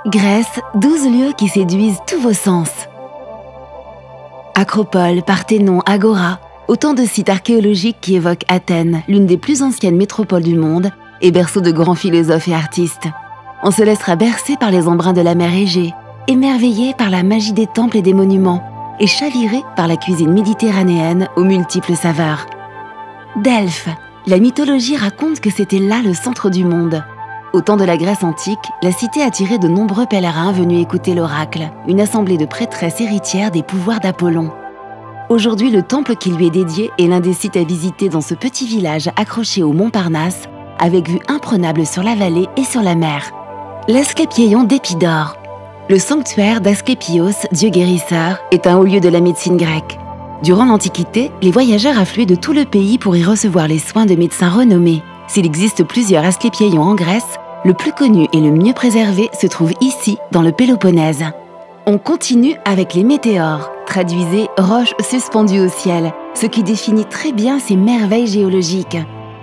Grèce, 12 lieux qui séduisent tous vos sens. Acropole, Parthénon, Agora, autant de sites archéologiques qui évoquent Athènes, l'une des plus anciennes métropoles du monde et berceau de grands philosophes et artistes. On se laissera bercer par les embruns de la mer Égée, émerveillé par la magie des temples et des monuments, et chaviré par la cuisine méditerranéenne aux multiples saveurs. Delphes, la mythologie raconte que c'était là le centre du monde. Au temps de la Grèce antique, la cité attirait de nombreux pèlerins venus écouter l'oracle, une assemblée de prêtresses héritières des pouvoirs d'Apollon. Aujourd'hui, le temple qui lui est dédié est l'un des sites à visiter dans ce petit village accroché au mont Parnasse, avec vue imprenable sur la vallée et sur la mer. L'Asclépieion d'Épidore. Le sanctuaire d'Asclépios, dieu guérisseur, est un haut lieu de la médecine grecque. Durant l'Antiquité, les voyageurs affluaient de tout le pays pour y recevoir les soins de médecins renommés. S'il existe plusieurs Asclépieions en Grèce, le plus connu et le mieux préservé se trouve ici, dans le Péloponnèse. On continue avec les météores, traduisez roches suspendues au ciel, ce qui définit très bien ces merveilles géologiques.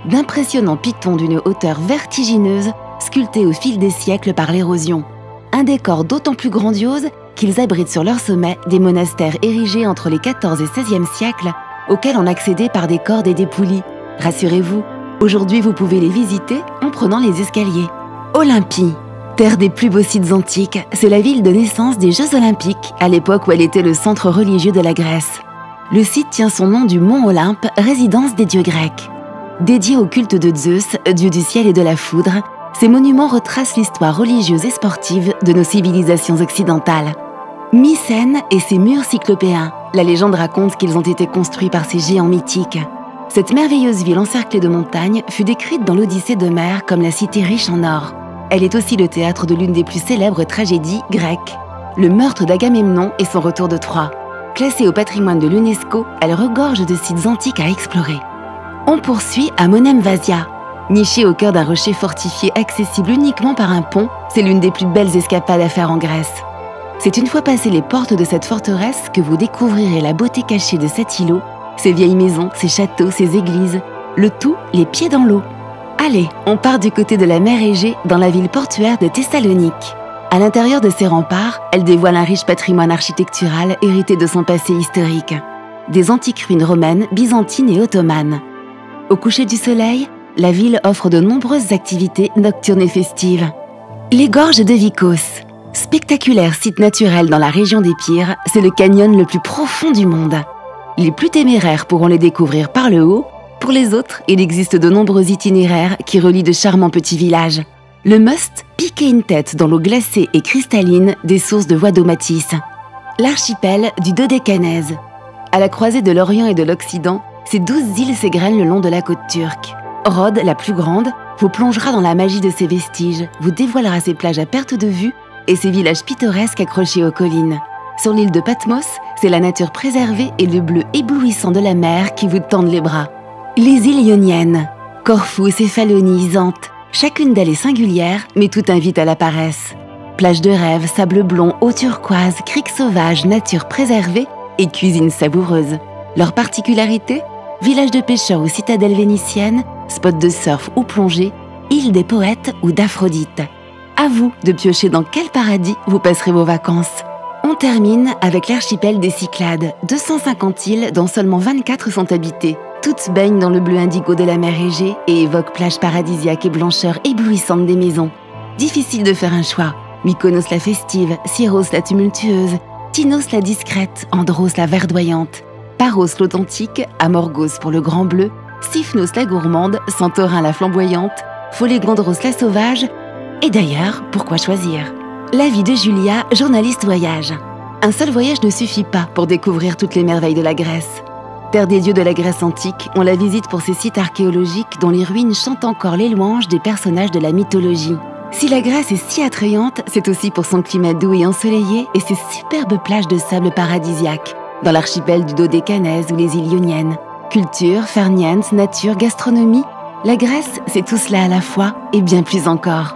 D'impressionnants pitons d'une hauteur vertigineuse, sculptés au fil des siècles par l'érosion. Un décor d'autant plus grandiose qu'ils abritent sur leur sommet des monastères érigés entre les XIVe et XVIe siècles, auxquels on accédait par des cordes et des poulies. Rassurez-vous, aujourd'hui vous pouvez les visiter en prenant les escaliers. Olympie, terre des plus beaux sites antiques, c'est la ville de naissance des Jeux Olympiques, à l'époque où elle était le centre religieux de la Grèce. Le site tient son nom du mont Olympe, résidence des dieux grecs. Dédié au culte de Zeus, dieu du ciel et de la foudre, ces monuments retracent l'histoire religieuse et sportive de nos civilisations occidentales. Mycène et ses murs cyclopéens, la légende raconte qu'ils ont été construits par ces géants mythiques. Cette merveilleuse ville encerclée de montagnes fut décrite dans l'Odyssée d'Homère comme la cité riche en or. Elle est aussi le théâtre de l'une des plus célèbres tragédies grecques, le meurtre d'Agamemnon et son retour de Troie. Classée au patrimoine de l'UNESCO, elle regorge de sites antiques à explorer. On poursuit à Monemvasia. Nichée au cœur d'un rocher fortifié accessible uniquement par un pont, c'est l'une des plus belles escapades à faire en Grèce. C'est une fois passées les portes de cette forteresse que vous découvrirez la beauté cachée de cet îlot, ses vieilles maisons, ses châteaux, ses églises, le tout les pieds dans l'eau. Allez, on part du côté de la mer Égée dans la ville portuaire de Thessalonique. À l'intérieur de ses remparts, elle dévoile un riche patrimoine architectural hérité de son passé historique. Des antiques ruines romaines, byzantines et ottomanes. Au coucher du soleil, la ville offre de nombreuses activités nocturnes et festives. Les gorges de Vikos. Spectaculaire site naturel dans la région d'Épire, c'est le canyon le plus profond du monde. Les plus téméraires pourront les découvrir par le haut. Pour les autres, il existe de nombreux itinéraires qui relient de charmants petits villages. Le must, piquer une tête dans l'eau glacée et cristalline des sources de Voie-d'Eau-Matisse. L'archipel du Dodécanèse. À la croisée de l'Orient et de l'Occident, ces 12 îles s'égrènent le long de la côte turque. Rhodes, la plus grande, vous plongera dans la magie de ses vestiges, vous dévoilera ses plages à perte de vue et ses villages pittoresques accrochés aux collines. Sur l'île de Patmos, c'est la nature préservée et le bleu éblouissant de la mer qui vous tendent les bras. Les îles ioniennes, Corfou, Céphalonie, Zante, chacune d'elles est singulière, mais tout invite à la paresse. Plages de rêve, sable blond, eau turquoise, criques sauvages, nature préservée et cuisine savoureuse. Leur particularité ? Village de pêcheurs ou citadelle vénitienne, spots de surf ou plongée, île des poètes ou d'Aphrodite. À vous de piocher dans quel paradis vous passerez vos vacances. On termine avec l'archipel des Cyclades, 250 îles dont seulement 24 sont habitées. Toutes baignent dans le bleu indigo de la mer Égée et évoquent plages paradisiaques et blancheur éblouissante des maisons. Difficile de faire un choix. Mykonos la festive, Syros la tumultueuse, Tinos la discrète, Andros la verdoyante, Paros l'authentique, Amorgos pour le grand bleu, Sifnos la gourmande, Santorin la flamboyante, Folegandros la sauvage. Et d'ailleurs, pourquoi choisir ? La vie de Julia, journaliste voyage. Un seul voyage ne suffit pas pour découvrir toutes les merveilles de la Grèce. Terre des dieux de la Grèce antique, on la visite pour ses sites archéologiques dont les ruines chantent encore les louanges des personnages de la mythologie. Si la Grèce est si attrayante, c'est aussi pour son climat doux et ensoleillé et ses superbes plages de sable paradisiaque, dans l'archipel du Dodécanèse ou les îles ioniennes. Culture, farniente, nature, gastronomie, la Grèce, c'est tout cela à la fois et bien plus encore.